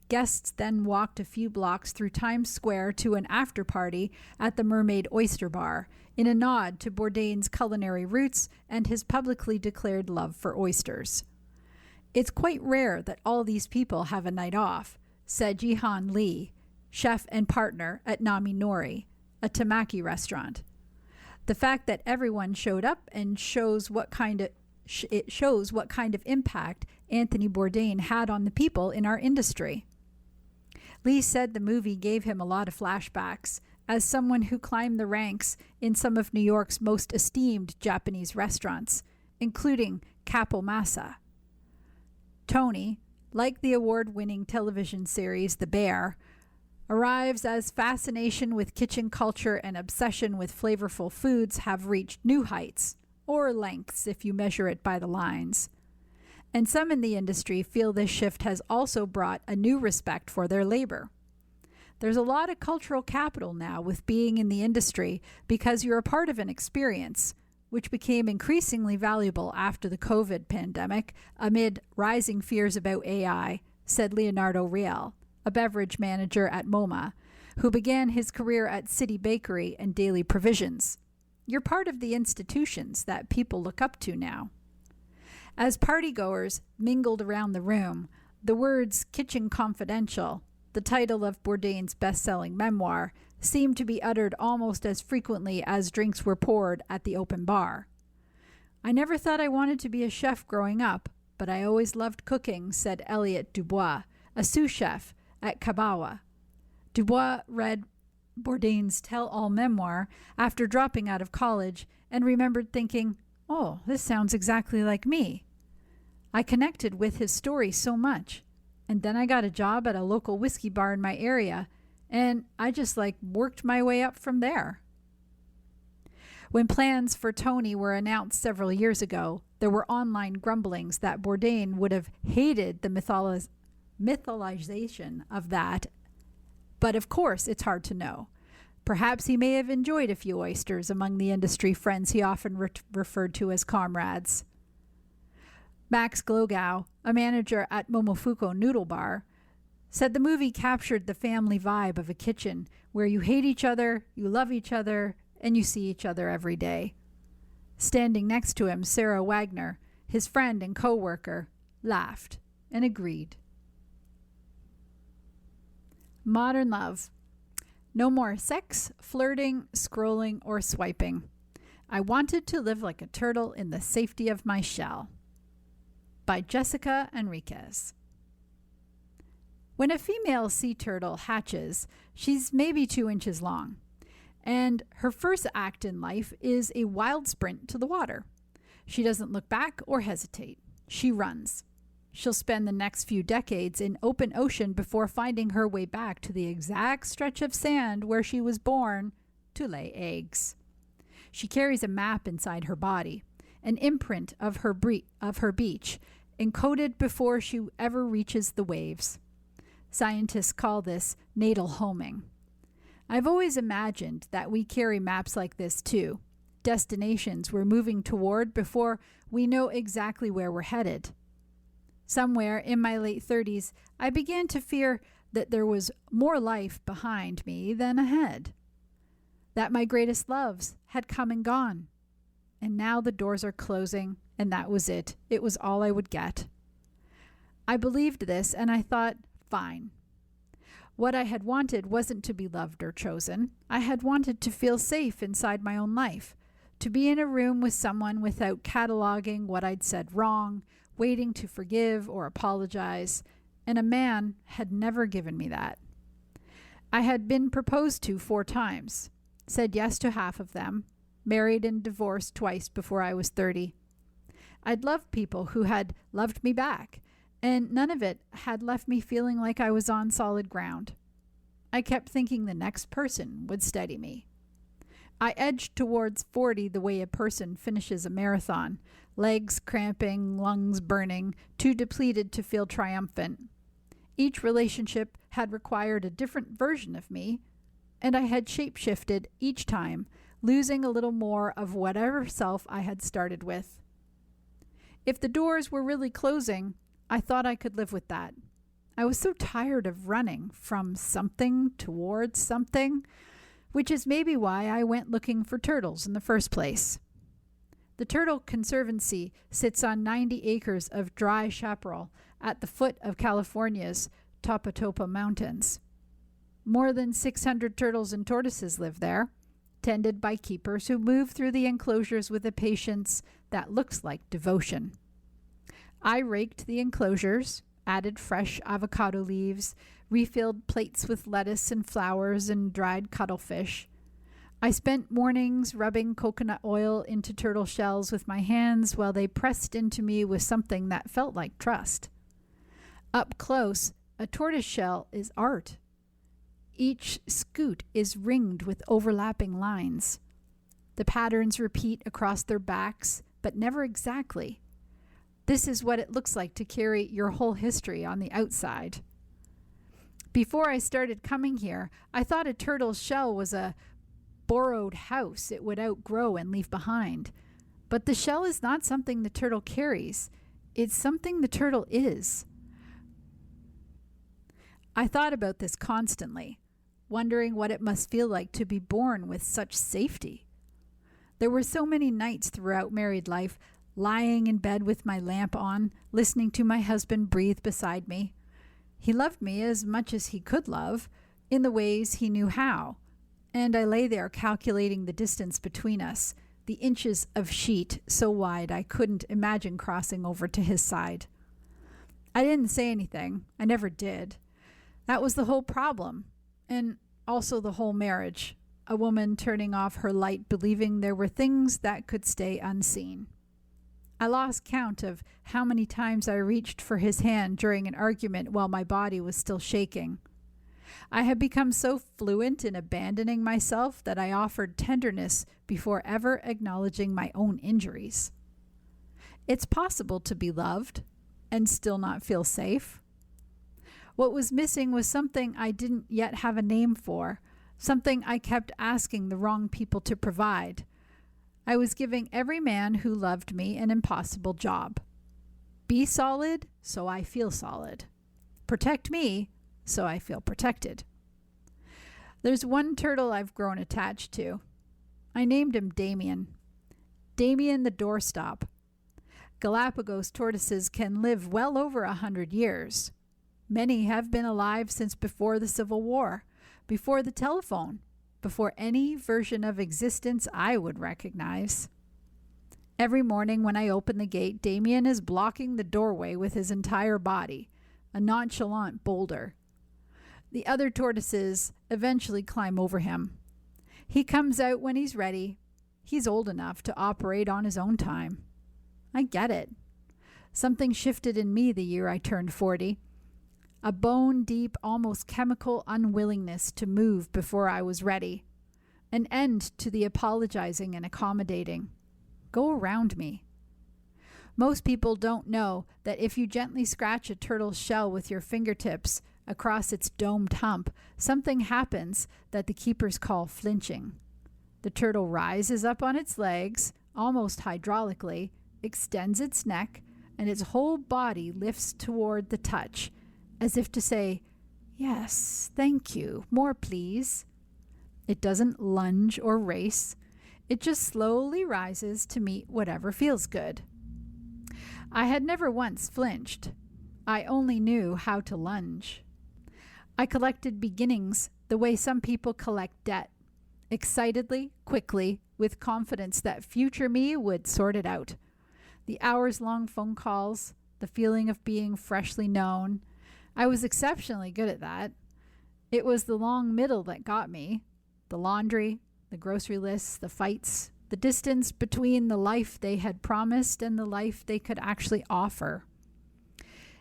Guests then walked a few blocks through Times Square to an after-party at the Mermaid Oyster Bar, in a nod to Bourdain's culinary roots and his publicly declared love for oysters. It's quite rare that all these people have a night off, said Jihan Lee, chef and partner at Nami Nori, a Tamaki restaurant. The fact that everyone showed up and shows what kind of impact Anthony Bourdain had on the people in our industry. Lee said the movie gave him a lot of flashbacks as someone who climbed the ranks in some of New York's most esteemed Japanese restaurants, including Capo Masa. Tony, like the award-winning television series The Bear, arrives as fascination with kitchen culture and obsession with flavorful foods have reached new heights, or lengths if you measure it by the lines. And some in the industry feel this shift has also brought a new respect for their labor. There's a lot of cultural capital now with being in the industry because you're a part of an experience, which became increasingly valuable after the COVID pandemic amid rising fears about AI, said Leonardo Real, a beverage manager at MoMA, who began his career at City Bakery and Daily Provisions. You're part of the institutions that people look up to now. As partygoers mingled around the room, the words Kitchen Confidential, the title of Bourdain's best-selling memoir, seemed to be uttered almost as frequently as drinks were poured at the open bar. I never thought I wanted to be a chef growing up, but I always loved cooking, said Elliot Dubois, a sous chef at Kabawa. Dubois read Bourdain's tell-all memoir after dropping out of college and remembered thinking, "Oh, this sounds exactly like me." I connected with his story so much, and then I got a job at a local whiskey bar in my area, and I just worked my way up from there. When plans for Tony were announced several years ago, there were online grumblings that Bourdain would have hated the mythologization of that. But of course, it's hard to know. Perhaps he may have enjoyed a few oysters among the industry friends he often referred to as comrades. Max Glogow, a manager at Momofuku Noodle Bar, said the movie captured the family vibe of a kitchen where you hate each other, you love each other, and you see each other every day. Standing next to him, Sarah Wagner, his friend and co-worker, laughed and agreed. Modern love. No more sex, flirting, scrolling, or swiping. I wanted to live like a turtle in the safety of my shell. By Jessica Enriquez. When a female sea turtle hatches, she's maybe 2 inches long, and her first act in life is a wild sprint to the water. She doesn't look back or hesitate. She runs. She'll spend the next few decades in open ocean before finding her way back to the exact stretch of sand where she was born to lay eggs. She carries a map inside her body, an imprint of her beach, encoded before she ever reaches the waves. Scientists call this natal homing. I've always imagined that we carry maps like this too, destinations we're moving toward before we know exactly where we're headed. Somewhere in my late 30s, I began to fear that there was more life behind me than ahead, that my greatest loves had come and gone, and now the doors are closing, and that was it. It was all I would get. I believed this, and I thought, fine. What I had wanted wasn't to be loved or chosen. I had wanted to feel safe inside my own life, to be in a room with someone without cataloging what I'd said wrong, waiting to forgive or apologize, and a man had never given me that. I had been proposed to 4 times, said yes to half of them, married and divorced twice before I was 30. I'd loved people who had loved me back, and none of it had left me feeling like I was on solid ground. I kept thinking the next person would steady me. I edged towards 40 the way a person finishes a marathon, legs cramping, lungs burning, too depleted to feel triumphant. Each relationship had required a different version of me, and I had shapeshifted each time, losing a little more of whatever self I had started with. If the doors were really closing, I thought I could live with that. I was so tired of running from something towards something, which is maybe why I went looking for turtles in the first place. The Turtle Conservancy sits on 90 acres of dry chaparral at the foot of California's Topatopa Mountains. More than 600 turtles and tortoises live there, tended by keepers who move through the enclosures with a patience that looks like devotion. I raked the enclosures, added fresh avocado leaves, refilled plates with lettuce and flowers and dried cuttlefish. I spent mornings rubbing coconut oil into turtle shells with my hands while they pressed into me with something that felt like trust. Up close, a tortoise shell is art. Each scoot is ringed with overlapping lines. The patterns repeat across their backs, but never exactly. This is what it looks like to carry your whole history on the outside. Before I started coming here, I thought a turtle's shell was a borrowed house it would outgrow and leave behind. But the shell is not something the turtle carries. It's something the turtle is. I thought about this constantly. wondering what it must feel like to be born with such safety. There were so many nights throughout married life, lying in bed with my lamp on, listening to my husband breathe beside me. He loved me as much as he could love, in the ways he knew how, and I lay there calculating the distance between us, the inches of sheet so wide I couldn't imagine crossing over to his side. I didn't say anything. I never did. That was the whole problem, and also the whole marriage. A woman turning off her light, believing there were things that could stay unseen. I lost count of how many times I reached for his hand during an argument while my body was still shaking. I had become so fluent in abandoning myself that I offered tenderness before ever acknowledging my own injuries. It's possible to be loved and still not feel safe. What was missing was something I didn't yet have a name for, something I kept asking the wrong people to provide. I was giving every man who loved me an impossible job. Be solid, so I feel solid. Protect me, so I feel protected. There's one turtle I've grown attached to. I named him Damien. Damien the doorstop. Galapagos tortoises can live well over 100 years. Many have been alive since before the Civil War, before the telephone, before any version of existence I would recognize. Every morning when I open the gate, Damien is blocking the doorway with his entire body, a nonchalant boulder. The other tortoises eventually climb over him. He comes out when he's ready. He's old enough to operate on his own time. I get it. Something shifted in me the year I turned 40. A bone-deep, almost chemical unwillingness to move before I was ready. An end to the apologizing and accommodating. Go around me. Most people don't know that if you gently scratch a turtle's shell with your fingertips across its domed hump, something happens that the keepers call flinching. The turtle rises up on its legs, almost hydraulically, extends its neck, and its whole body lifts toward the touch, as if to say, "Yes, thank you, more please." It doesn't lunge or race. It just slowly rises to meet whatever feels good. I had never once flinched. I only knew how to lunge. I collected beginnings the way some people collect debt, excitedly, quickly, with confidence that future me would sort it out. The hours-long phone calls, the feeling of being freshly known. I was exceptionally good at that. It was the long middle that got me. The laundry, the grocery lists, the fights, the distance between the life they had promised and the life they could actually offer.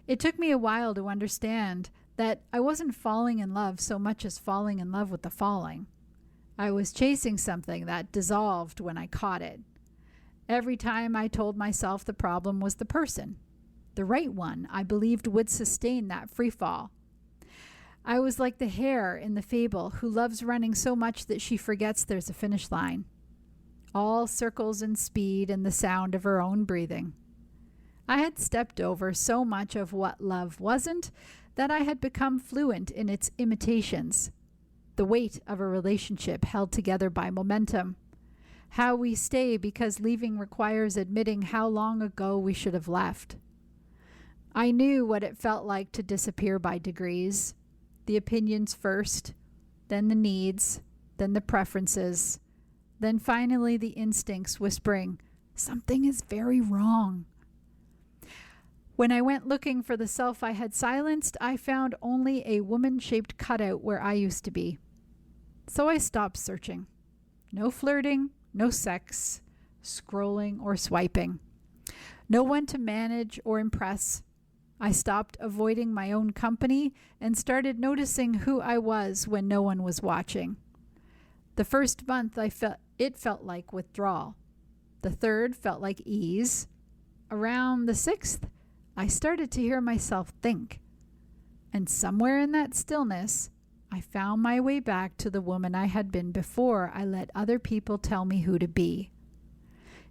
It took me a while to understand that I wasn't falling in love so much as falling in love with the falling. I was chasing something that dissolved when I caught it. Every time I told myself the problem was the person, the right one I believed would sustain that free fall. I was like the hare in the fable who loves running so much that she forgets there's a finish line. All circles and speed and the sound of her own breathing. I had stepped over so much of what love wasn't that I had become fluent in its imitations. The weight of a relationship held together by momentum. How we stay because leaving requires admitting how long ago we should have left. I knew what it felt like to disappear by degrees. The opinions first, then the needs, then the preferences, then finally the instincts whispering, "Something is very wrong." When I went looking for the self I had silenced, I found only a woman-shaped cutout where I used to be. So I stopped searching. No flirting, no sex, scrolling or swiping. No one to manage or impress. I stopped avoiding my own company and started noticing who I was when no one was watching. The first month it felt like withdrawal. The third felt like ease. Around the 6th, I started to hear myself think. And somewhere in that stillness, I found my way back to the woman I had been before I let other people tell me who to be.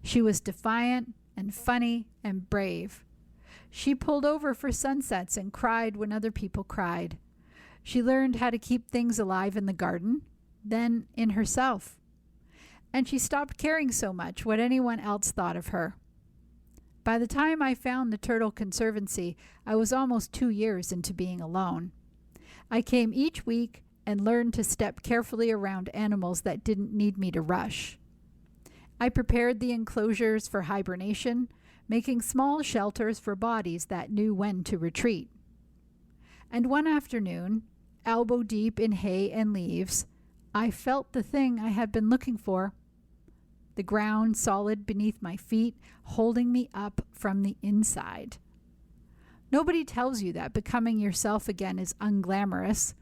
She was defiant and funny and brave. She pulled over for sunsets and cried when other people cried. She learned how to keep things alive in the garden, then in herself. And she stopped caring so much what anyone else thought of her. By the time I found the Turtle Conservancy, I was almost 2 years into being alone. I came each week and learned to step carefully around animals that didn't need me to rush. I prepared the enclosures for hibernation, making small shelters for bodies that knew when to retreat. And one afternoon, elbow deep in hay and leaves, I felt the thing I had been looking for. The ground solid beneath my feet, holding me up from the inside. Nobody tells you that becoming yourself again is unglamorous.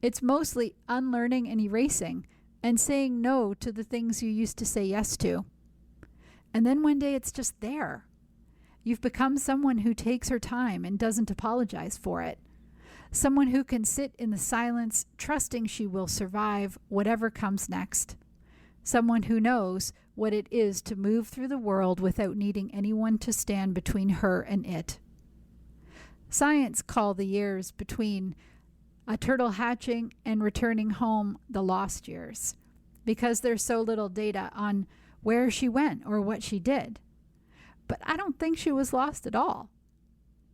It's mostly unlearning and erasing, and saying no to the things you used to say yes to. And then one day it's just there. You've become someone who takes her time and doesn't apologize for it. Someone who can sit in the silence, trusting she will survive whatever comes next. Someone who knows what it is to move through the world without needing anyone to stand between her and it. Science call the years between a turtle hatching and returning home the lost years, because there's so little data on where she went or what she did. But I don't think she was lost at all.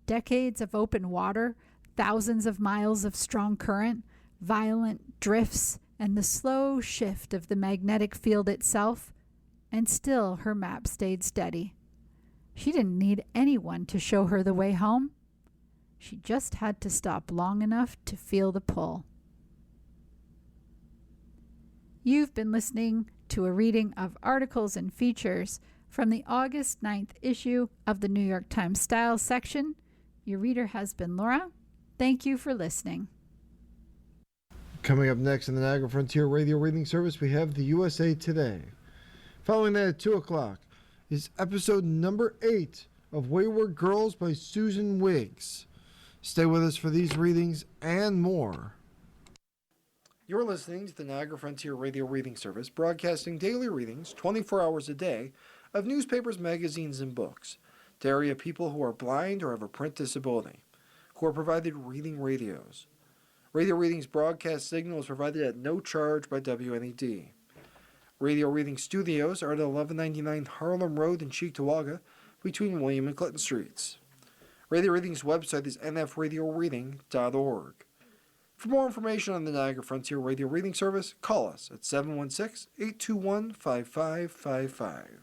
Decades of open water, thousands of miles of strong current, violent drifts, and the slow shift of the magnetic field itself, and still her map stayed steady. She didn't need anyone to show her the way home. She just had to stop long enough to feel the pull. You've been listening to a reading of articles and features from the August 9th issue of the New York Times Style section. Your reader has been Laura. Thank you for listening. Coming up next in the Niagara Frontier Radio Reading Service, we have the USA Today. Following that at 2 o'clock is episode number 8 of Wayward Girls by Susan Wiggs. Stay with us for these readings and more. You're listening to the Niagara Frontier Radio Reading Service, broadcasting daily readings 24 hours a day of newspapers, magazines, and books to area people who are blind or have a print disability, who are provided reading radios. Radio Reading's broadcast signal is provided at no charge by WNED. Radio Reading Studios are at 1199 Harlem Road in Cheektowaga, between William and Clinton Streets. Radio Reading's website is nfradioreading.org. For more information on the Niagara Frontier Radio Reading Service, call us at 716-821-5555.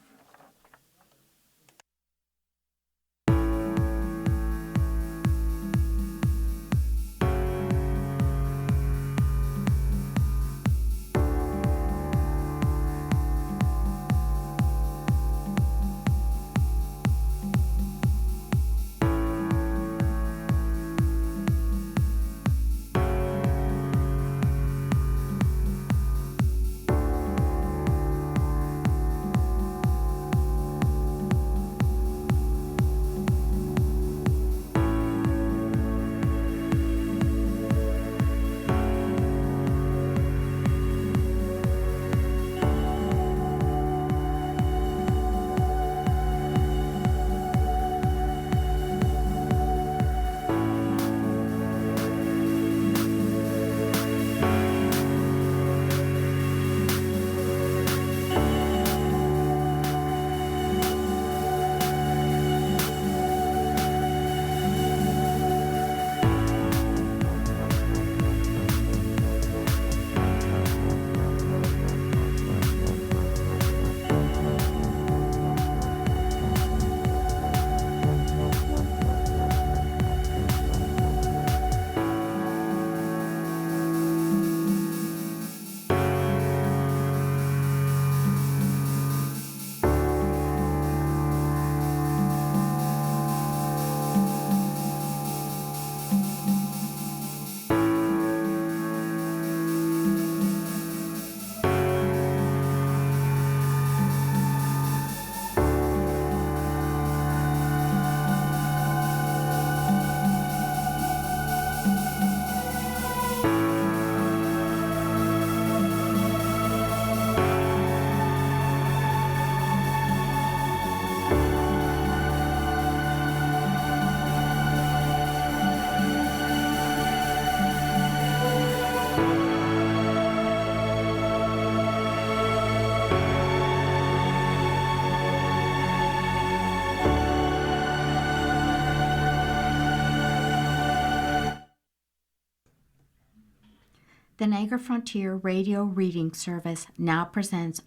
The Niagara Frontier Radio Reading Service now presents